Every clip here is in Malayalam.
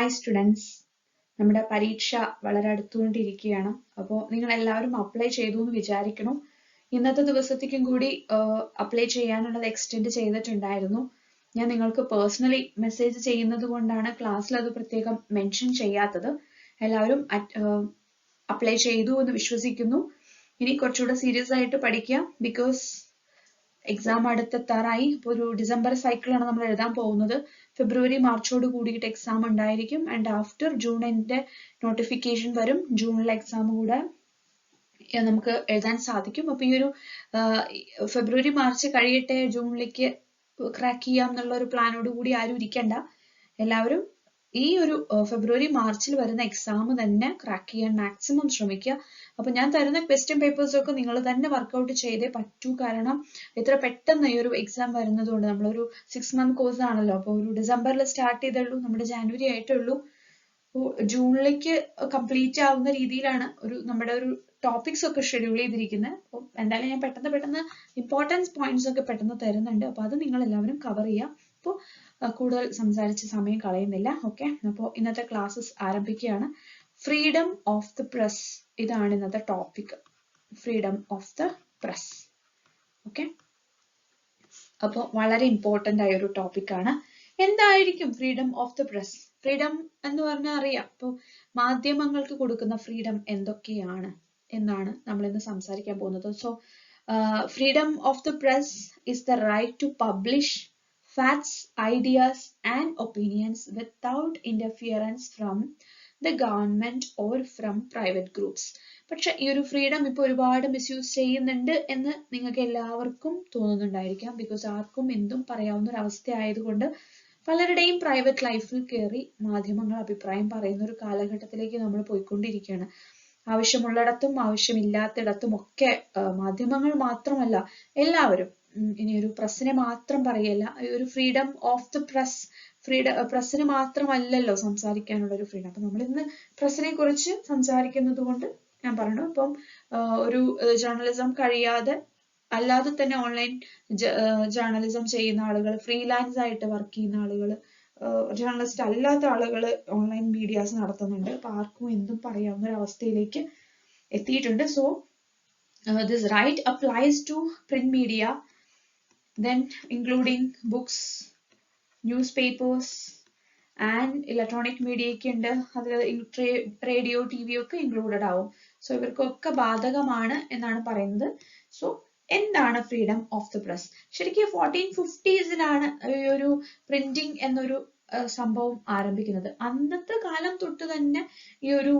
Hi students, നമ്മുടെ പരീക്ഷ വളരെ അടുത്തുകൊണ്ടിരിക്കുകയാണ്. അപ്പോൾ നിങ്ങൾ എല്ലാവരും അപ്ലൈ ചെയ്തു എന്ന് വിചാരിക്കണം. ഇന്നത്തെ ദിവസത്തേക്കും കൂടി അപ്ലൈ ചെയ്യാനുള്ളത് എക്സ്റ്റെൻഡ് ചെയ്തിട്ടുണ്ടായിരുന്നു. ഞാൻ നിങ്ങൾക്ക് പേഴ്സണലി മെസ്സേജ് ചെയ്യുന്നത് കൊണ്ടാണ് ക്ലാസ്സിൽ അത് പ്രത്യേകം മെൻഷൻ ചെയ്യാത്തത്. എല്ലാവരും അപ്ലൈ ചെയ്തു എന്ന് വിശ്വസിക്കുന്നു. ഇനി കുറച്ചുകൂടെ സീരിയസ് ആയിട്ട് പഠിക്കുക. ബിക്കോസ് എക്സാം അടുത്തെത്താറായി. ഇപ്പോൾ ഒരു ഡിസംബർ സൈക്കിളാണ് നമ്മൾ എഴുതാൻ പോകുന്നത്. ഫെബ്രുവരി മാർച്ചോട് കൂടിയിട്ട് എക്സാം ഉണ്ടായിരിക്കും. ആൻഡ് ആഫ്റ്റർ ജൂണിന്റെ നോട്ടിഫിക്കേഷൻ വരും. ജൂണിലെ എക്സാം കൂടെ നമുക്ക് എഴുതാൻ സാധിക്കും. അപ്പൊ ഈ ഒരു ഫെബ്രുവരി മാർച്ച് കഴിയട്ടെ, ജൂണിലേക്ക് ക്രാക്ക് ചെയ്യാം എന്നുള്ള ഒരു പ്ലാനോട് കൂടി ആരും ഇരിക്കണ്ട. എല്ലാവരും ഈ ഒരു ഫെബ്രുവരി മാർച്ചിൽ വരുന്ന എക്സാം തന്നെ ക്രാക്ക് ചെയ്യാൻ മാക്സിമം ശ്രമിക്കുക. അപ്പൊ ഞാൻ തരുന്ന ക്വസ്റ്റ്യൻ പേപ്പേഴ്സ് ഒക്കെ നിങ്ങൾ തന്നെ വർക്ക്ഔട്ട് ചെയ്തേ പറ്റൂ. കാരണം ഇത്ര പെട്ടെന്ന് ഈ ഒരു എക്സാം വരുന്നത് കൊണ്ട്, നമ്മളൊരു 6 month കോഴ്സ് ആണല്ലോ. അപ്പൊ ഒരു ഡിസംബറിൽ സ്റ്റാർട്ട് ചെയ്തുള്ളൂ, നമ്മുടെ ജാനുവരി ആയിട്ടുള്ളൂ. ജൂണിലേക്ക് കംപ്ലീറ്റ് ആവുന്ന രീതിയിലാണ് നമ്മുടെ ഒരു ടോപ്പിക്സ് ഒക്കെ ഷെഡ്യൂൾ ചെയ്തിരിക്കുന്നത്. അപ്പോൾ എന്തായാലും ഞാൻ പെട്ടെന്ന് ഇമ്പോർട്ടൻസ് പോയിന്റ്സ് ഒക്കെ പെട്ടെന്ന് തരുന്നുണ്ട്. അപ്പൊ അത് നിങ്ങൾ എല്ലാവരും കവർ ചെയ്യാം. അപ്പോൾ കൂടുതൽ സംസാരിച്ച് സമയം കളയുന്നില്ല. ഓക്കെ, അപ്പോൾ ഇന്നത്തെ ക്ലാസ്സസ് ആരംഭിക്കുകയാണ്. ഫ്രീഡം ഓഫ് ദ പ്രസ്, ഇതാണ് ഇന്നത്തെ topic. Freedom of the press. Okay, അപ്പോൾ വളരെ ഇമ്പോർട്ടന്റ് ആയ ഒരു ടോപ്പിക്കാണ്. എന്തായിരിക്കും freedom of the press? Freedom എന്ന് പറഞ്ഞാൽ അറിയാം. ഇപ്പോൾ മാധ്യമങ്ങൾക്ക് കൊടുക്കുന്ന ഫ്രീഡം എന്തൊക്കെയാണ് എന്നാണ് നമ്മൾ ഇന്ന് സംസാരിക്കാൻ പോകുന്നത്. So freedom of the press is the right to publish facts, ideas and opinions without interference from the government or from private groups. പക്ഷെ ഈ ഒരു ഫ്രീഡം ഇപ്പോൾ ഒരുപാട് മിസ്യൂസ് ചെയ്യുന്നുണ്ട് എന്ന് നിങ്ങൾക്ക് എല്ലാവർക്കും തോന്നുന്നുണ്ടായിരിക്കാം. ബിക്കോസ് ആർക്കും എന്തും പറയാവുന്ന ഒരു അവസ്ഥ ആയതുകൊണ്ട് പലരുടെയും പ്രൈവറ്റ് ലൈഫിൽ കയറി മാധ്യമങ്ങൾ അഭിപ്രായം പറയുന്ന ഒരു കാലഘട്ടത്തിലേക്ക് നമ്മൾ പോയിക്കൊണ്ടിരിക്കുകയാണ്. ആവശ്യമുള്ളിടത്തും ആവശ്യമില്ലാത്തിടത്തും ഒക്കെ മാധ്യമങ്ങൾ മാത്രമല്ല എല്ലാവരും ഇനി ഒരു പ്രസ്സിനെ മാത്രം പറയല്ല, ഒരു ഫ്രീഡം ഓഫ് ദ പ്രസ്, പ്രസ്സിന് മാത്രമല്ലല്ലോ സംസാരിക്കാനുള്ള ഒരു ഫ്രീഡം. അപ്പൊ നമ്മൾ ഇന്ന് പ്രസ്സിനെ കുറിച്ച് സംസാരിക്കുന്നത് കൊണ്ട് ഞാൻ പറഞ്ഞു. അപ്പം ഒരു ജേർണലിസം കഴിയാതെ അല്ലാതെ തന്നെ ഓൺലൈൻ ജേർണലിസം ചെയ്യുന്ന ആളുകൾ, ഫ്രീലാൻസ് ആയിട്ട് വർക്ക് ചെയ്യുന്ന ആളുകൾ, ജേർണലിസ്റ്റ് അല്ലാത്ത ആളുകൾ ഓൺലൈൻ മീഡിയാസ് നടത്തുന്നുണ്ട്. അപ്പൊ ആർക്കും എന്തും പറയാവുന്ന ഒരു അവസ്ഥയിലേക്ക് എത്തിയിട്ടുണ്ട്. So this right applies to print media, then including books, newspapers and electronic media ഒക്കെ ഉണ്ട്. അതിൽ റേഡിയോ, TV ഒക്കെ ഇൻക്ലൂഡഡ് ആവും. സോ ഇവർക്കൊക്കെ ബാധകമാണ് എന്നാണ് പറയുന്നത്. സോ എന്താണ് ഫ്രീഡം ഓഫ് ദ പ്രസ്? ശരിക്കും 1450s ഈ ഒരു പ്രിന്റിംഗ് എന്നൊരു സംഭവം ആരംഭിക്കുന്നത്. അന്നത്തെ കാലം തൊട്ട് തന്നെ ഈ ഒരു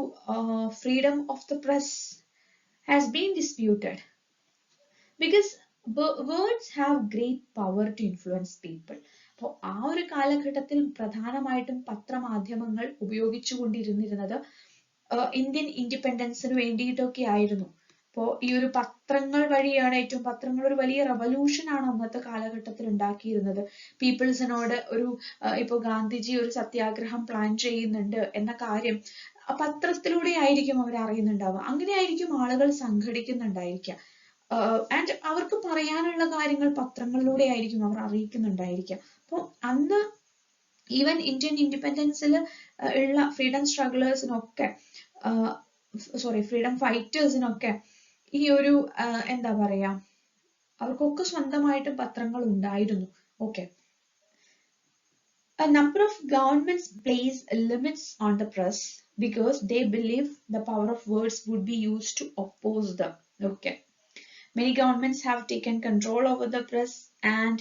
freedom of the press has been disputed because words have great power to influence people. അപ്പോൾ ആ ഒരു കാലഘട്ടത്തിൽ പ്രധാനമായിട്ടും പത്രമാധ്യമങ്ങൾ ഉപയോഗിച്ചുകൊണ്ടിരുന്നത് ഇന്ത്യൻ ഇൻഡിപെൻഡൻസിന് വേണ്ടിയിട്ടൊക്കെ ആയിരുന്നു. അപ്പോൾ ഈ ഒരു പത്രങ്ങൾ വഴിയാണ് പത്രങ്ങൾ ഒരു വലിയ റെവല്യൂഷൻ ആണ് അന്നത്തെ കാലഘട്ടത്തിൽ ഉണ്ടാക്കിയിരുന്നത്. പീപ്പിൾസിനോട് ഇപ്പോൾ ഗാന്ധിജി ഒരു സത്യാഗ്രഹം പ്ലാൻ ചെയ്യുന്നുണ്ട് എന്ന കാര്യം പത്രത്തിലൂടെ ആയിരിക്കും അവർ അറിയുന്നുണ്ടാവുക. അങ്ങനെയായിരിക്കും ആളുകൾ സംഘടിക്കുന്നുണ്ടായിരിക്കുക. ആൻഡ് അവർക്ക് പറയാനുള്ള കാര്യങ്ങൾ പത്രങ്ങളിലൂടെ ആയിരിക്കും അവർ അറിയിക്കുന്നുണ്ടായിരിക്കുക. അപ്പോൾ അന്ന് ഈവൻ ഇന്ത്യൻ ഇൻഡിപെൻഡൻസിൽ ഉള്ള ഫ്രീഡം സ്ട്രഗിളേഴ്സിനൊക്കെ ഫ്രീഡം ഫൈറ്റേഴ്സിനൊക്കെ ഈ ഒരു എന്താ പറയാ, അവർക്കൊക്കെ സ്വന്തമായിട്ട് പത്രങ്ങൾ ഉണ്ടായിരുന്നു. Okay, a number of governments place limits on the press because they believe the power of words would be used to oppose them. Okay, many governments have taken control over the press and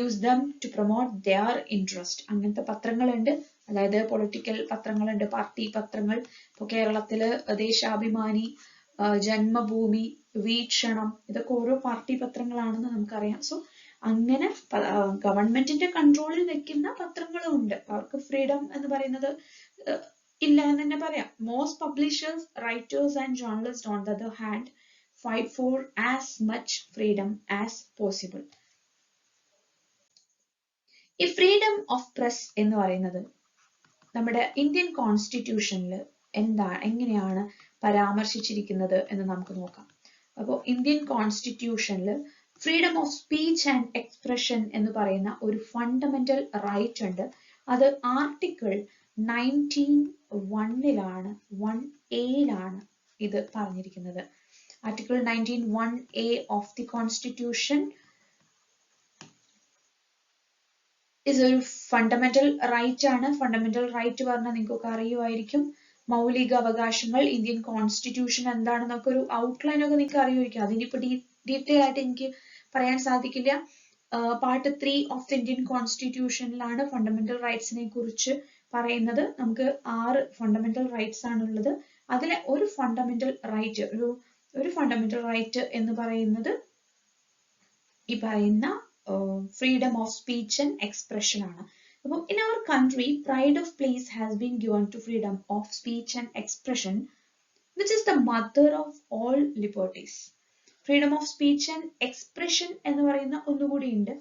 use them to promote their interest. അങ്ങനത്തെ പത്രങ്ങളുണ്ട്, അതായത് പൊളിറ്റിക്കൽ പത്രങ്ങളുണ്ട്, പാർട്ടി പത്രങ്ങൾ. ഇപ്പോൾ കേരളത്തില് ദേശാഭിമാനി, ജന്മഭൂമി, വീക്ഷണം, ഇതൊക്കെ ഓരോ പാർട്ടി പത്രങ്ങളാണെന്ന് നമുക്കറിയാം. സോ അങ്ങനെ ഗവൺമെന്റിന്റെ കൺട്രോളിൽ വെക്കുന്ന പത്രങ്ങളും ഉണ്ട്. അവർക്ക് ഫ്രീഡം എന്ന് പറയുന്നത് ഇല്ല എന്ന് തന്നെ പറയാം. Most publishers, writers and journalist on the other hand fight for as much freedom as possible. ഈ ഫ്രീഡം ഓഫ് പ്രസ് എന്ന് പറയുന്നത് നമ്മുടെ ഇന്ത്യൻ കോൺസ്റ്റിറ്റ്യൂഷനിൽ എങ്ങനെയാണ് പരാമർശിച്ചിരിക്കുന്നത് എന്ന് നമുക്ക് നോക്കാം. അപ്പോൾ ഇന്ത്യൻ കോൺസ്റ്റിറ്റ്യൂഷനിൽ freedom of speech and expression എന്ന് പറയുന്ന ഒരു ഫണ്ടമെന്റൽ റൈറ്റ് ഉണ്ട്. അത് ആർട്ടിക്കിൾ 19(1)ലാണ് 1A ഇത് പറഞ്ഞിരിക്കുന്നത്. Article 19(1)A of the Constitution is ഒരു ഫണ്ടമെന്റൽ റൈറ്റ് ആണ്. ഫണ്ടമെന്റൽ റൈറ്റ് പറഞ്ഞാൽ നിങ്ങൾക്ക് അറിയുമായിരിക്കും. മൗലിക അവകാശങ്ങൾ. ഇന്ത്യൻ കോൺസ്റ്റിറ്റ്യൂഷൻ എന്താണെന്നൊക്കെ ഒരു ഔട്ട്ലൈൻ ഒക്കെ നിങ്ങൾക്ക് അറിയുമായിരിക്കും. അതിനിപ്പോ ഡീറ്റെയിൽ ആയിട്ട് എനിക്ക് പറയാൻ സാധിക്കില്ല. പാർട്ട് 3 ഓഫ് ദി ഇന്ത്യൻ കോൺസ്റ്റിറ്റ്യൂഷനിലാണ് ഫണ്ടമെന്റൽ റൈറ്റ്സിനെ കുറിച്ച് പറയുന്നത്. നമുക്ക് 6 ഫണ്ടമെന്റൽ റൈറ്റ്സ് ആണുള്ളത്. അതിലെ ഒരു ഫണ്ടമെന്റൽ റൈറ്റ് എന്ന് പറയുന്നത് ഈ പറയുന്ന freedom of speech and expression ആണ്. അപ്പോൾ in our country, pride of place has been given to freedom of speech and expression, which is the mother of all liberties. Freedom of speech and expression എന്ന് പറയുന്ന ഒന്നുകൂടി ഉണ്ട്.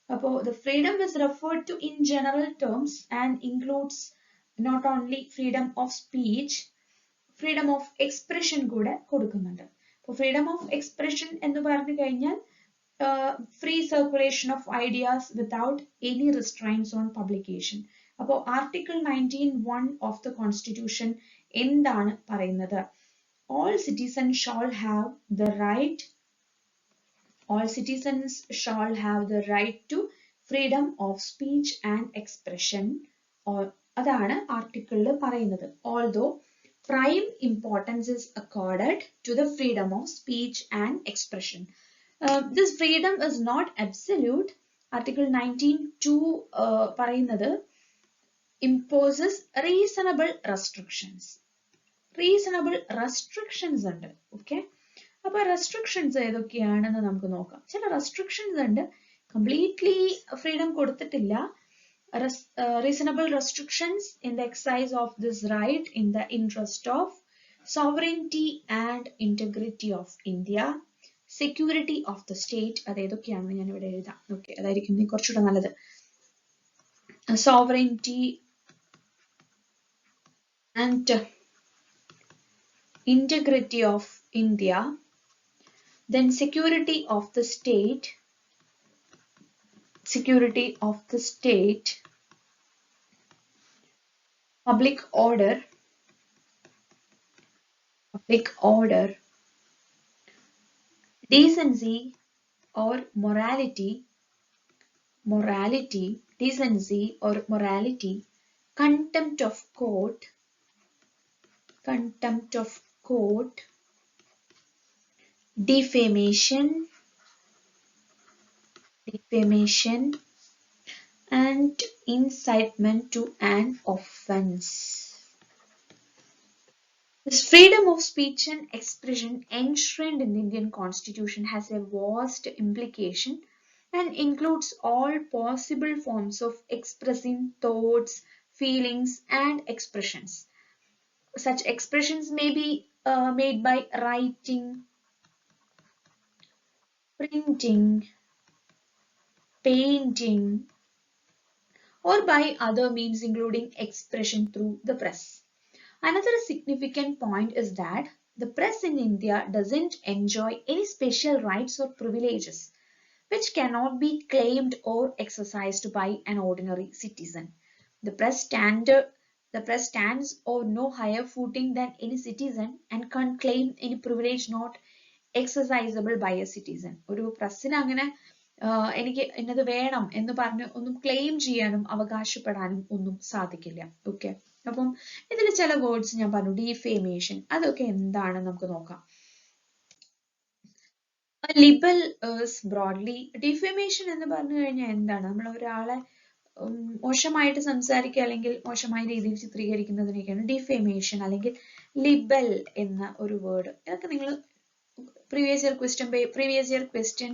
അപ്പോൾ the freedom is referred to in general terms and includes not only freedom of speech, freedom of expression കൂടെ കൊടുക്കുന്നുണ്ട്. അപ്പോൾ freedom of expression എന്ന് പറഞ്ഞു കഴിഞ്ഞാൽ free circulation of ideas without any restraints on publication. അപ്പോൾ Article 19(1) of the Constitution എന്താണ് പറയുന്നത്? All citizens shall have the right to freedom of speech and expression. അതാണ് ആർട്ടിക്കിളിൽ പറയുന്നത്. Although prime importance is accorded to the freedom of speech and expression. This freedom is not absolute. Article 19(2) പറയുന്നത് imposes reasonable restrictions. ഉണ്ട്. Okay. അപ്പോൾ restrictions ഏതൊക്കെയാണെന്ന് നമുക്ക് നോക്കാം. ചില restrictions ഉണ്ട്. Completely freedom കൊടുത്തിട്ടില്ല. Reasonable restrictions in the exercise of this right in the interest of sovereignty and integrity of India. Security of the state. അതേതൊക്കെയാണെന്ന് ഞാൻ ഇവിടെ എഴുതാം. ഓക്കെ, അതായിരിക്കും കുറച്ചുകൂടെ നല്ലത്. Sovereignty and integrity of India. Then security of the state. Public order. Decency or morality, decency or morality, contempt of court, defamation, and incitement to an offense. This freedom of speech and expression enshrined in the Indian Constitution has a vast implication and includes all possible forms of expressing thoughts, feelings, and expressions. Such expressions may be made by writing, printing, painting, or by other means including expression through the press. Another significant point is that the press in India doesn't enjoy any special rights or privileges which cannot be claimed or exercised by an ordinary citizen. The press stands on no higher footing than any citizen and can't claim any privilege not exercisable by a citizen. ഒരു പ്രസ്സിന് അങ്ങനെ എനിക്ക് ഇന്നത് വേണം എന്ന് പറഞ്ഞ് ഒന്നും ക്ലെയിം ചെയ്യാനും അവകാശപ്പെടാനും ഒന്നും സാധിക്കില്ല. ഓക്കെ, അപ്പം ഇതിൽ ചില വേർഡ്സ് ഞാൻ പറഞ്ഞു. ഡിഫേമേഷൻ, അതൊക്കെ എന്താണെന്ന് നമുക്ക് നോക്കാം. ലിബൽ ഈസ് ബ്രോഡ്ലി. ഡിഫേമേഷൻ എന്ന് പറഞ്ഞു കഴിഞ്ഞാൽ എന്താണ്? നമ്മൾ ഒരാളെ മോശമായിട്ട് സംസാരിക്കുക അല്ലെങ്കിൽ മോശമായ രീതിയിൽ ചിത്രീകരിക്കുന്നതിനൊക്കെയാണ് ഡിഫേമേഷൻ അല്ലെങ്കിൽ ലിബൽ എന്ന ഒരു വേർഡ്. ഇതൊക്കെ നിങ്ങൾ പ്രീവിയസ് ഇയർ ക്വസ്റ്റ്യൻ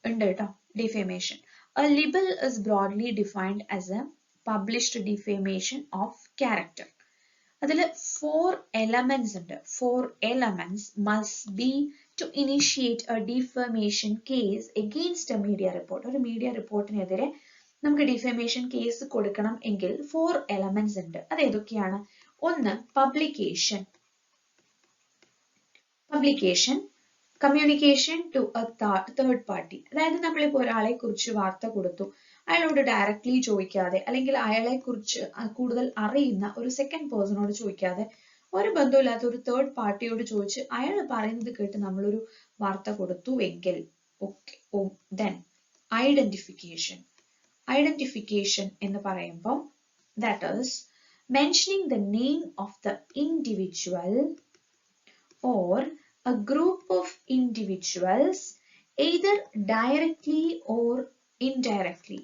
ഉണ്ട് കേട്ടോ. Defamation. A libel is broadly defined as a published defamation of character. അതിൽ 4 elements ഉണ്ട്. 4 elements must be to initiate a defamation case against a media report. ഒരു മീഡിയ റിപ്പോർട്ടിനെതിരെ നമുക്ക് ഡിഫേമേഷൻ കേസ് കൊടുക്കണം എങ്കിൽ 4 elements ഉണ്ട്. അത് ഏതൊക്കെയാണ്? ഒന്ന്, publication. Communication to a third party. അതായത് നമ്മളിപ്പോൾ ഒരാളെ കുറിച്ച് വാർത്ത കൊടുത്തു, അയാളോട് ഡയറക്ട്ലി ചോദിക്കാതെ അല്ലെങ്കിൽ അയാളെ കുറിച്ച് കൂടുതൽ അറിയുന്ന ഒരു സെക്കൻഡ് പേഴ്സണോട് ചോദിക്കാതെ ഒരു ബന്ധമില്ലാത്ത ഒരു തേർഡ് പാർട്ടിയോട് ചോദിച്ച് അയാൾ പറയുന്നത് കേട്ട് നമ്മളൊരു വാർത്ത കൊടുത്തു എങ്കിൽ then identification എന്ന് പറയുമ്പോൾ that is mentioning the name of the individual or a group of individuals either directly or indirectly.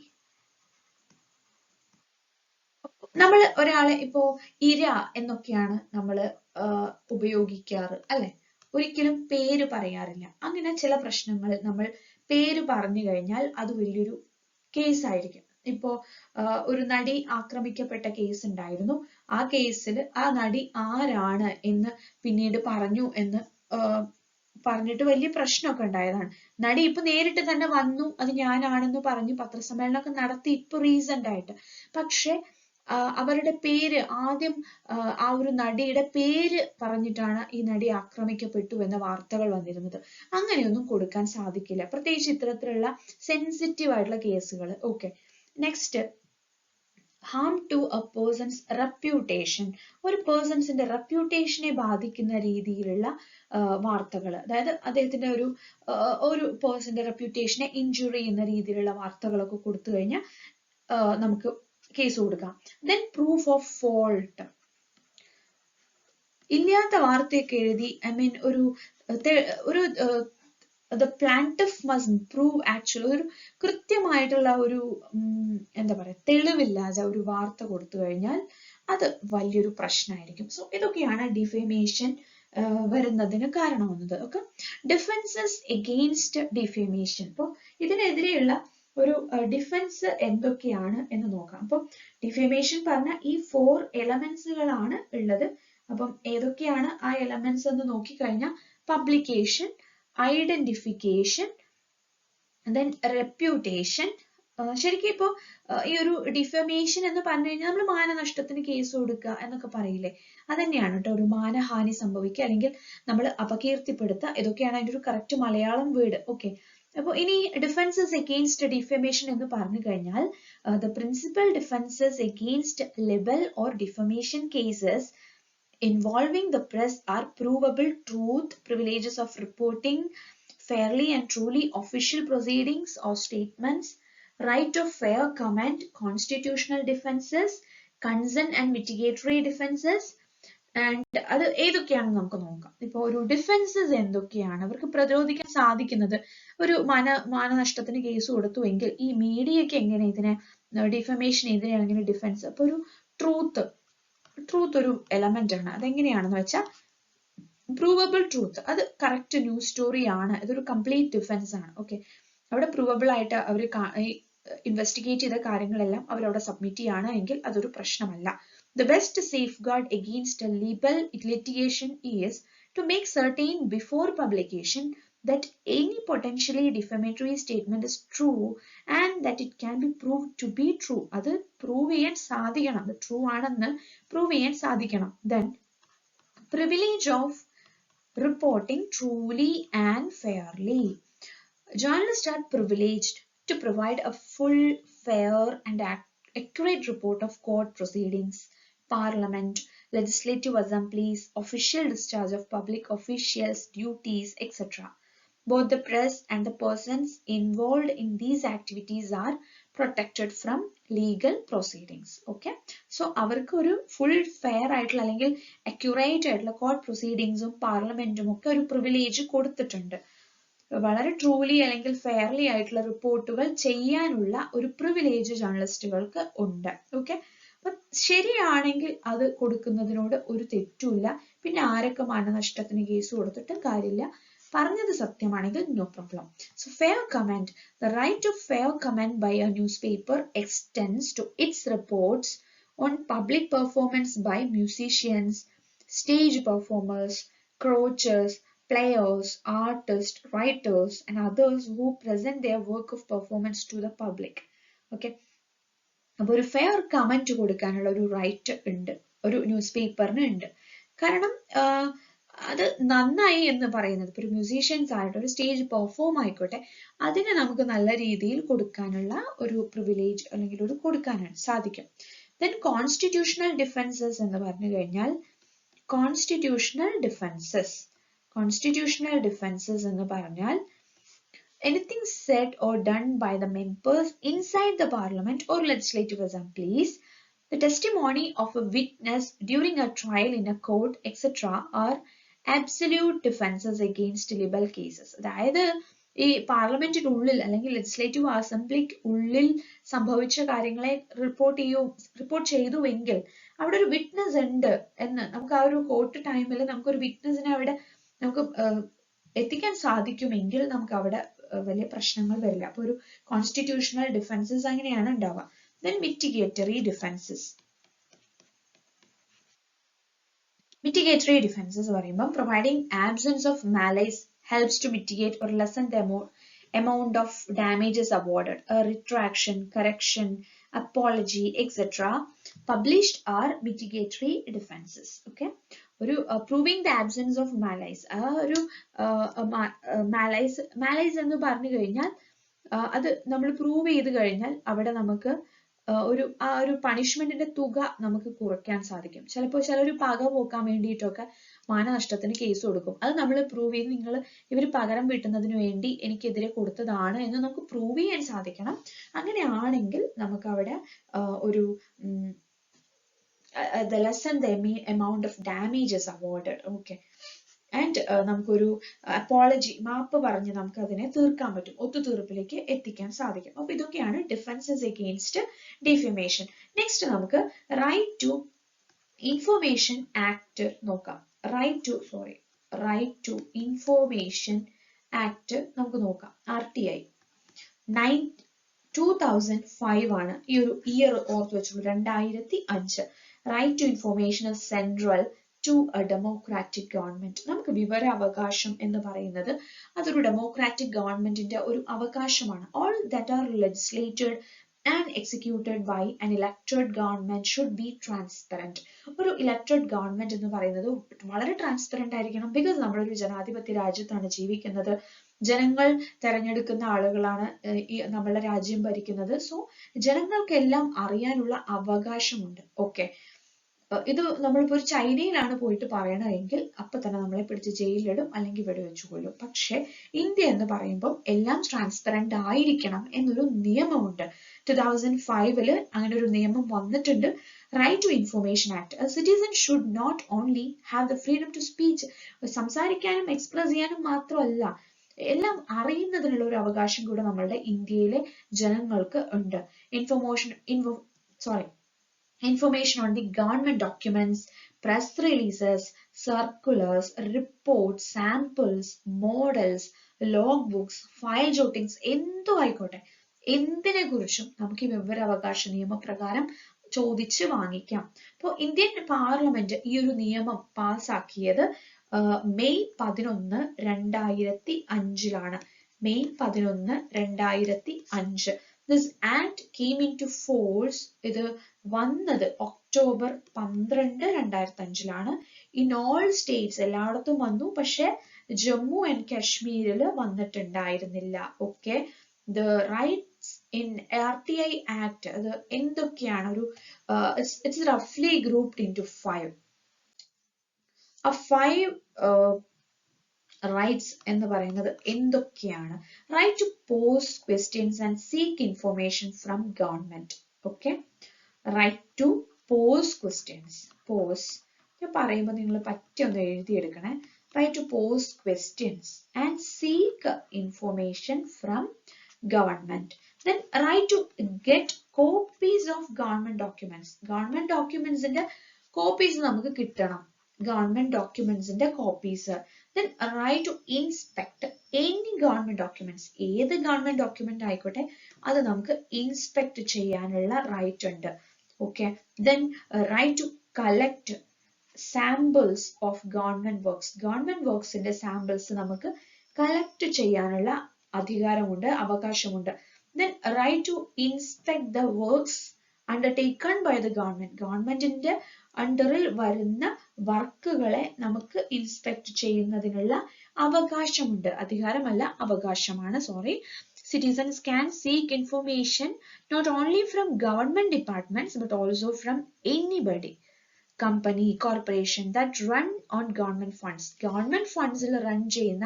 നമ്മൾ ഒരാളെ ഇപ്പോ ഇര എന്നൊക്കെയാണ് നമ്മൾ ഉപയോഗിക്കാറ് അല്ലെ, ഒരിക്കലും പേര് പറയാറില്ല. അങ്ങനെ ചില പ്രശ്നങ്ങളിൽ നമ്മൾ പേര് പറഞ്ഞു കഴിഞ്ഞാൽ അത് വലിയൊരു കേസ് ആയിരിക്കും. ഇപ്പോ ഒരു നടി ആക്രമിക്കപ്പെട്ട കേസ് ഉണ്ടായിരുന്നു. ആ കേസിൽ ആ നടി ആരാണ് എന്ന് പിന്നീട് പറഞ്ഞു എന്ന് പറഞ്ഞിട്ട് വലിയ പ്രശ്നമൊക്കെ ഉണ്ടായതാണ്. നടി ഇപ്പൊ നേരിട്ട് തന്നെ വന്നു അത് ഞാനാണെന്ന് പറഞ്ഞു പത്രസമ്മേളനമൊക്കെ നടത്തി ഇപ്പൊ റീസെന്റ് ആയിട്ട്. പക്ഷെ അവരുടെ പേര് ആദ്യം ആ ഒരു നടിയുടെ പേര് പറഞ്ഞിട്ടാണ് ഈ നടി ആക്രമിക്കപ്പെട്ടു എന്ന വാർത്തകൾ വന്നിരുന്നത്. അങ്ങനെയൊന്നും കൊടുക്കാൻ സാധിക്കില്ല, പ്രത്യേകിച്ച് ഇത്തരത്തിലുള്ള സെൻസിറ്റീവ് ആയിട്ടുള്ള കേസുകൾ. Okay, next harm to a person's reputation. ഒരു പേഴ്സൺസിന്റെ റെപ്യൂട്ടേഷനെ ബാധിക്കുന്ന രീതിയിലുള്ള വാർത്തകൾ, അതായത് അദ്ദേഹത്തിന്റെ ഒരു പേഴ്സന്റെ റെപ്യൂട്ടേഷനെ ഇഞ്ചുറി ചെയ്യുന്ന രീതിയിലുള്ള വാർത്തകളൊക്കെ കൊടുത്തു കഴിഞ്ഞാൽ നമുക്ക് കേസ് കൊടുക്കാം. then proof of fault. ഇല്ലാത്ത വാർത്തയൊക്കെ എഴുതി the plaintiff must prove actually ഒരു കൃത്യമായിട്ടുള്ള ഒരു എന്താ പറയാ തെളിവില്ലാതെ ഒരു വാർത്ത കൊടുത്തു കഴിഞ്ഞാൽ അത് വലിയൊരു പ്രശ്നമായിരിക്കും. സോ ഇതൊക്കെയാണ് ഡിഫേമേഷൻ വരുന്നതിന് കാരണമാകുന്നത്. Okay, defences against defamation. അപ്പോൾ ഇതിനെതിരെയുള്ള ഒരു ഡിഫൻസ് എന്തൊക്കെയാണ് എന്ന് നോക്കാം. അപ്പം ഡിഫേമേഷൻ പറഞ്ഞ ഈ 4 എലമെന്റ്സുകളാണ് ഉള്ളത്. അപ്പം ഏതൊക്കെയാണ് ആ എലമെന്റ്സ് എന്ന് നോക്കിക്കഴിഞ്ഞാൽ പബ്ലിക്കേഷൻ, ഐഡന്റിഫിക്കേഷൻ, then reputation. ശരിക്കും ഇപ്പോ ഈ ഒരു ഡിഫമേഷൻ എന്ന് പറഞ്ഞു കഴിഞ്ഞാൽ നമ്മൾ മാനനഷ്ടത്തിന് കേസ് കൊടുക്കുക എന്നൊക്കെ പറയില്ലേ, അതന്നെയാണ് കേട്ടോ ഒരു മാനഹാനി സംഭവിക്കുക അല്ലെങ്കിൽ നമ്മൾ അപകീർത്തിപ്പെടുത്തുക. ഇതൊക്കെയാണ് അതിന്റെ ഒരു കറക്റ്റ് മലയാളം വേർഡ്. ഓക്കെ, അപ്പോൾ ഇനി ഡിഫൻസസ് എഗെയിൻസ്റ്റ് ഡിഫമേഷൻ എന്ന് പറഞ്ഞു കഴിഞ്ഞാൽ the principal defenses against libel or defamation cases involving the press are provable truth, privileges of reporting fairly and truly official proceedings or statements, right of fair comment, constitutional defenses, consent and mitigatory defenses. And അത് ഏതൊക്കെയാണെന്ന് നമുക്ക് നോക്കാം. ഇപ്പോൾ ഒരു ഡിഫൻസസ് എന്തൊക്കെയാണ്, അവർക്ക് പ്രതിരോധിക്കാൻ സാധിക്കുന്നത്. ഒരു മാനനഷ്ടത്തിന് കേസ് കൊടുത്തുവെങ്കിൽ ഈ മീഡിയക്ക് എങ്ങനെ ഇതിനെ ഡിഫമേഷൻ എതിരെ എങ്ങനെ ഡിഫൻസ്. അപ്പൊ ഒരു ട്രൂത്ത് ഒരു എലമെന്റ് ആണ്. അതെങ്ങനെയാണെന്ന് വെച്ചാൽ പ്രൂവബിൾ ട്രൂത്ത്, അത് കറക്റ്റ് ന്യൂസ് സ്റ്റോറി ആണ്, ഇതൊരു കംപ്ലീറ്റ് ഡിഫൻസ് ആണ്. ഓക്കെ, അവിടെ പ്രൂവബിൾ ആയിട്ട് അവർ ഇൻവെസ്റ്റിഗേറ്റ് ചെയ്ത കാര്യങ്ങളെല്ലാം അവരവിടെ സബ്മിറ്റ് ചെയ്യാണ് എങ്കിൽ അതൊരു പ്രശ്നമല്ല. The best safeguard against a libel litigation is to make certain before publication that any potentially defamatory statement is true and that it can be proved to be true. അത് പ്രൂവ് ചെയ്യാൻ സാധിക്കണം, അത് ട്രൂ ആണെന്ന് പ്രൂവ് ചെയ്യാൻ സാധിക്കണം. Then privilege of reporting truly and fairly. Journalists are privileged to provide a full, fair and accurate report of court proceedings, Parliament, legislative assemblies, official discharge of public officials' duties, etc. Both the press and the persons involved in these activities are protected from legal proceedings. Okay, so avarku oru full fair aayittulla allengil accurate aayittulla court proceedings um parliament um okke oru privilege koduthittunde. വളരെ ട്രൂലി അല്ലെങ്കിൽ ഫെയർലി ആയിട്ടുള്ള റിപ്പോർട്ടുകൾ ചെയ്യാനുള്ള ഒരു പ്രിവിലേജ് ജേർണലിസ്റ്റുകൾക്ക് ഉണ്ട്. ഓക്കെ, അപ്പൊ ശരിയാണെങ്കിൽ അത് കൊടുക്കുന്നതിനോട് ഒരു തെറ്റുമില്ല. പിന്നെ ആരൊക്കെ മാനനഷ്ടത്തിന് കേസ് കൊടുത്തിട്ടും കാര്യമില്ല, പറഞ്ഞത് സത്യമാണെങ്കിൽ no problem. So fair comment. The right of fair comment by a newspaper extends to its reports on public performance by musicians, stage performers, coaches, players, artists, writers and others who present their work of performance to the public. Okay, അപ്പോൾ ഒരു ഫെയർ കമന്റ് കൊടുക്കാനുള്ള ഒരു റൈറ്റ് ഉണ്ട്, ഒരു ന്യൂസ് പേപ്പറിന് ഉണ്ട്. കാരണം അത് നന്നായി എന്ന് പറയുന്നത് ഇപ്പൊ ഒരു മ്യൂസീഷ്യൻസ് ആയിട്ട് ഒരു സ്റ്റേജ് പെർഫോം ആയിക്കോട്ടെ, അതിനെ നമുക്ക് നല്ല രീതിയിൽ കൊടുക്കാനുള്ള ഒരു പ്രിവിലേജ് അല്ലെങ്കിൽ ഒരു കൊടുക്കാനാണ് സാധിക്കും. ദെൻ കോൺസ്റ്റിറ്റ്യൂഷണൽ ഡിഫൻസസ് എന്ന് പറഞ്ഞു കഴിഞ്ഞാൽ കോൺസ്റ്റിറ്റ്യൂഷണൽ ഡിഫൻസസ് എന്ന് പറഞ്ഞാൽ anything said or done by the members inside the parliament or legislative assemblies, the testimony of a witness during a trial in a court, etc. are absolute defenses against libel cases. അതായത് ഈ പാർലമെന്റിന്റെ ഉള്ളിൽ അല്ലെങ്കിൽ ലെജിസ്ലേറ്റീവ് അസംബ്ലിക്ക് ഉള്ളിൽ സംഭവിച്ച കാര്യങ്ങളെ റിപ്പോർട്ട് ചെയ്തുവെങ്കിൽ അവിടെ ഒരു വിറ്റ്നസ് ഉണ്ട് എന്ന് നമുക്ക് ആ ഒരു കോർട്ട് ടൈമിൽ നമുക്കൊരു വിറ്റ്നസിനെ അവിടെ നമുക്ക് എത്തിക്കാൻ സാധിക്കുമെങ്കിൽ നമുക്ക് അവിടെ വലിയ പ്രശ്നങ്ങൾ വരില്ല. അപ്പൊ ഒരു കോൺസ്റ്റിറ്റ്യൂഷണൽ ഡിഫൻസസ് അങ്ങനെയാണ് ഉണ്ടാവുക. Then mitigatory defenses പറയുമ്പോൾ providing absence of malice helps to mitigate or lessen the amount of damages awarded. A retraction, correction, apology, etc. published are mitigatory defenses. Okay. ഒരു proving the absence of malice. ആ ഒരു malice എന്ന് പറഞ്ഞു കഴിഞ്ഞാൽ അത് നമ്മൾ പ്രൂവ് ചെയ്ത് കഴിഞ്ഞാൽ അവിടെ നമുക്ക് ആ ഒരു പണിഷ്മെന്റിന്റെ തുക നമുക്ക് കുറയ്ക്കാൻ സാധിക്കും. ചിലപ്പോൾ ചിലർ പക പോക്കാൻ വേണ്ടിയിട്ടൊക്കെ മാനനഷ്ടത്തിന് കേസ് കൊടുക്കും. അത് നമ്മൾ പ്രൂവ് ചെയ്ത് ഇവർ പകരം വീട്ടുന്നതിന് വേണ്ടി എനിക്കെതിരെ കൊടുത്തതാണ് എന്ന് നമുക്ക് പ്രൂവ് ചെയ്യാൻ സാധിക്കണം. അങ്ങനെയാണെങ്കിൽ നമുക്ക് അവിടെ ഒരു the lessen the amount of damages awarded. Okay. And നമുക്കൊരു അപ്പോളജി മാപ്പ് പറഞ്ഞ് നമുക്ക് അതിനെ തീർക്കാൻ പറ്റും, ഒത്തുതീർപ്പിലേക്ക് എത്തിക്കാൻ സാധിക്കും. അപ്പൊ ഇതൊക്കെയാണ് ഡിഫൻസസ് അഗെയിൻസ്റ്റ് ഡിഫമേഷൻ. നെക്സ്റ്റ് നമുക്ക് റൈറ്റ് ടു ഇൻഫോർമേഷൻ ആക്ട് നോക്കാം. റൈറ്റ് ടു ഇൻഫോർമേഷൻ ആക്ട് നമുക്ക് നോക്കാം. RTI 2005 ആണ് ഈ ഒരു ഇയർ ഓർത്ത് വെച്ചുള്ളൂ, 2005. Right to information is central to a democratic government. നമുക്ക് വിവരാവകാശം എന്ന് പറയുന്നത് അതൊരു ഡെമോക്രാറ്റിക് ഗവൺമെന്റിന്റെ ഒരു അവകാശമാണ്. All that are legislated and executed by an elected government should be transparent. ഒരു elected government എന്ന് പറയുന്നത് വളരെ ട്രാൻസ്പെറന്റ് ആയിരിക്കണം. ബിക്കോസ് നമ്മളൊരു ജനാധിപത്യ രാജ്യത്താണ് ജീവിക്കുന്നത്. ജനങ്ങൾ തെരഞ്ഞെടുക്കുന്ന ആളുകളാണ് നമ്മളുടെ രാജ്യം ഭരിക്കുന്നത്. സോ ജനങ്ങൾക്കെല്ലാം അറിയാനുള്ള അവകാശമുണ്ട്. ഓക്കെ. ഇത് നമ്മളിപ്പോ ഒരു ചൈനയിലാണ് പോയിട്ട് പറയണമെങ്കിൽ അപ്പൊ തന്നെ നമ്മളെ പിടിച്ച് ജയിലിലിടും അല്ലെങ്കിൽ വെടിവെച്ചു കൊല്ലും. പക്ഷെ ഇന്ത്യ എന്ന് പറയുമ്പോൾ എല്ലാം ട്രാൻസ്പെറന്റ് ആയിരിക്കണം എന്നൊരു നിയമമുണ്ട്. 2005 അങ്ങനെ ഒരു നിയമം വന്നിട്ടുണ്ട്. Right to information act. A citizen should not only have the freedom to speech. സംസാരിക്കാനും എക്സ്പ്രസ് ചെയ്യാനും മാത്രമല്ല, എല്ലാം അറിയുന്നതിനുള്ള ഒരു അവകാശം കൂടെ നമ്മളുടെ ഇന്ത്യയിലെ ജനങ്ങൾക്ക് ഉണ്ട്. Information on the government documents, press releases, circulars, reports, samples, models, logbooks, file jottings, എന്തു ആയിക്കോട്ടെ, എന്തിനെ കുറിച്ചും നമുക്ക് ഈ വിവരാവകാശ നിയമപ്രകാരം ചോദിച്ച് വാങ്ങിക്കാം. അപ്പോൾ ഇന്ത്യൻ പാർലമെന്റ് ഈ ഒരു നിയമം പാസാക്കിയത് May 11, 2005 May 11, 2005. This act came into force. ഇത് വന്നത് ഒക്ടോബർ 12, 2005 in all states. എല്ലായിടത്തും വന്നു, പക്ഷെ ജമ്മു ആൻഡ് കാശ്മീരിൽ വന്നിട്ടുണ്ടായിരുന്നില്ല. Okay. The rights in RTI Act അത് എന്തൊക്കെയാണ്? ഒരു it's roughly grouped into 5. ആ 5 rights എന്ന് പറയുന്നത് എന്തൊക്കെയാണ്? Right to pose questions and seek information from government. Okay. Right to pose questions. ഞാൻ പറയുമ്പോൾ നിങ്ങൾ പറ്റിയൊന്ന് എഴുതിയെടുക്കണേ. Right to pose questions and seek information from government. Then right to get copies of government documents. Government documents ന്റെ copies നമുക്ക് കിട്ടണം. Government documents ന്റെ copies. Then right to inspect any government documents. ഏത് government document ആയിക്കോട്ടെ അത് നമുക്ക് ഇൻസ്പെക്ട് ചെയ്യാനുള്ള റൈറ്റ് ഉണ്ട്. Okay. Then right to collect samples of government works. Government works ന്റെ samples നമുക്ക് കളക്ട് ചെയ്യാനുള്ള അധികാരമുണ്ട്, അവകാശമുണ്ട്. Then right to inspect the works undertaken by the government. ഗവൺമെന്റിന്റെ അണ്ടറിൽ വരുന്ന വർക്കുകളെ നമുക്ക് ഇൻസ്പെക്ട് ചെയ്യുന്നതിനുള്ള അവകാശമുണ്ട്. അധികാരമല്ല, അവകാശമാണ്. Sorry. Citizens can seek information not only from government departments but also from anybody, company, corporation that run on government funds. Government funds il run ചെയ്യുന്ന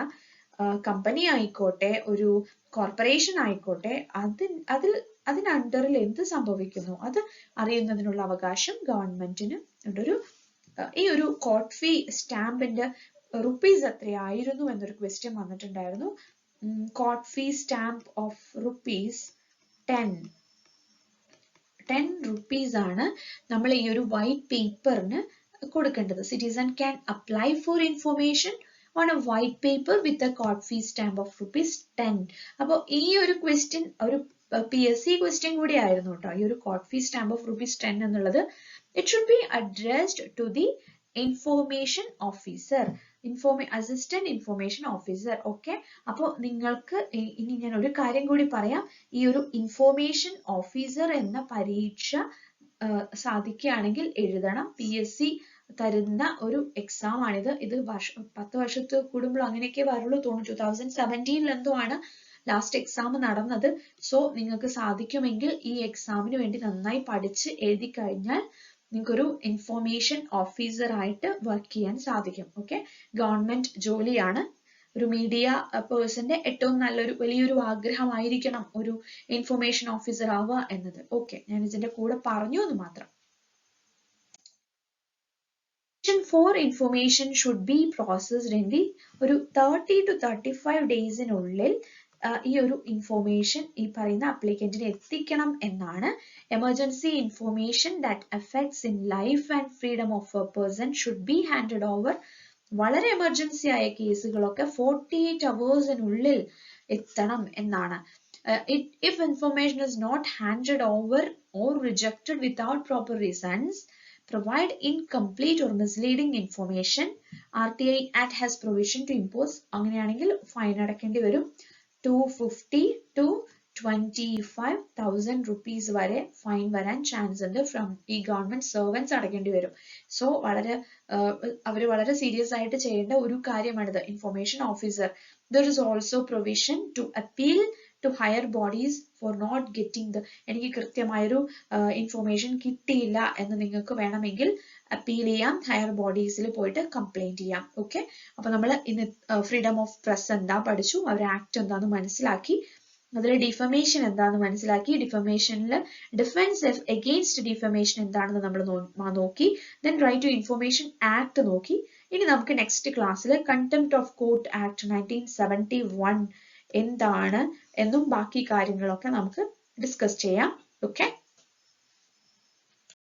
കമ്പനി ആയിക്കോട്ടെ, ഒരു കോർപ്പറേഷൻ ആയിക്കോട്ടെ, അതിന് അണ്ടറിൽ എന്ത് സംഭവിക്കുന്നു അത് അറിയുന്നതിനുള്ള അവകാശം ഗവൺമെന്റിന് ഉണ്ട്. ഈ ഒരു കോർട്ട് ഫീ സ്റ്റാമ്പിന്റെ റുപ്പീസ് എത്രയായിരുന്നു എന്നൊരു ക്വസ്റ്റ്യൻ വന്നിട്ടുണ്ടായിരുന്നു. court fee stamp of rupees 10 rupees ആണ് നമ്മൾ ഈ ഒരു വൈറ്റ് പേപ്പറിന് കൊടുക്കേണ്ടത്. Citizen can apply for information on a white paper with a court fee stamp of rupees 10. അപ്പോൾ ഈ ഒരു ക്വസ്റ്റ്യൻ ഒരു PSC ക്വസ്റ്റ്യൻ കൂടി ആയിരുന്നു കേട്ടോ. ഈ ഒരു court fee stamp of rupees 10 എന്നുള്ളത് it should be addressed to the information officer, assistant information officer. Okay, അപ്പോൾ നിങ്ങൾക്ക് ഇനി ഞാൻ ഒരു കാര്യം കൂടി പറയാം. ഈ ഒരു ഇൻഫോർമേഷൻ ഓഫീസർ എന്ന പരീക്ഷ സാധിക്കുകയാണെങ്കിൽ എഴുതണം. PSC തരുന്ന ഒരു എക്സാം ആണിത്. ഇത് 10 വർഷത്ത് കൂടുമ്പോൾ അങ്ങനെയൊക്കെ വരുള്ളൂ തോന്നുന്നു. 2017 എന്തോ ആണ് ലാസ്റ്റ് എക്സാം നടന്നത്. സോ നിങ്ങൾക്ക് സാധിക്കുമെങ്കിൽ ഈ എക്സാമിന് വേണ്ടി നന്നായി പഠിച്ച് എഴുതി കഴിഞ്ഞാൽ നിങ്ങൾക്കൊരു ഇൻഫോർമേഷൻ ഓഫീസർ ആയിട്ട് വർക്ക് ചെയ്യാൻ സാധിക്കും. ഓക്കെ, ഗവൺമെന്റ് ജോലിയാണ്. ഒരു മീഡിയ പേഴ്സന്റെ ഏറ്റവും നല്ലൊരു വലിയൊരു ആഗ്രഹമായിരിക്കണം ഒരു ഇൻഫോർമേഷൻ ഓഫീസർ ആവുക എന്നത്. ഓക്കെ, ഞാൻ ഇതിന്റെ കൂടെ പറഞ്ഞു എന്ന് മാത്രം. For information should be processed in the ഒരു 30 to 35 ഡേയ്സിനുള്ളിൽ ഈ ഒരു ഇൻഫോർമേഷൻ ഈ പറയുന്ന അപ്ലിക്കന്റിന് എത്തിക്കണം എന്നാണ്. Emergency information that affects in life and freedom of A person should be handed over. വളരെ എമർജൻസി ആയ കേസുകളൊക്കെ 48 അവേഴ്സിനുള്ളിൽ എത്തണം എന്നാണ്. If information is not handed over or rejected without proper reasons, provide incomplete or misleading information, RTI Act has provision to impose. അങ്ങനെയാണെങ്കിൽ ഫൈൻ അടക്കേണ്ടി വരും. 250 to 25,000 rupees വരെ ഫൈൻ വരാൻ ചാൻസ് ഉണ്ട്. ഫ്രം ഈ ഗവൺമെന്റ് സർവൻസ് അടക്കേണ്ടി വരും. സോ അവർ വളരെ സീരിയസ് ആയിട്ട് ചെയ്യേണ്ട ഒരു കാര്യമാണിത്. Information officer. There is also provision to appeal to higher bodies for not getting the എനിക്ക് കൃത്യമായൊരു ഇൻഫോർമേഷൻ കിട്ടിയില്ല എന്ന് നിങ്ങൾക്ക് വേണമെങ്കിൽ അപ്പീൽ ചെയ്യാം. ഹയർ ബോഡീസിൽ പോയിട്ട് കംപ്ലൈന്റ് ചെയ്യാം. ഓക്കെ, അപ്പൊ നമ്മൾ ഇന്ന് ഫ്രീഡം ഓഫ് പ്രസ് എന്താ പഠിച്ചു, അവർ ആക്ട് എന്താന്ന് മനസ്സിലാക്കി, അതിൽ ഡിഫമേഷൻ എന്താന്ന് മനസ്സിലാക്കി, ഡിഫമേഷനിൽ ഡിഫൻസ് എഗെയിൻസ്റ്റ് ഡിഫമേഷൻ എന്താണെന്ന് നമ്മൾ നോക്കി, then right to information act നോക്കി. ഇനി നമുക്ക് നെക്സ്റ്റ് ക്ലാസ്സിൽ കണ്ടംപ്റ്റ് ഓഫ് കോർട്ട് ആക്ട് 1971 എന്താണ് എന്നും ബാക്കി കാര്യങ്ങളൊക്കെ നമുക്ക് ഡിസ്കസ് ചെയ്യാം. ഓക്കെ.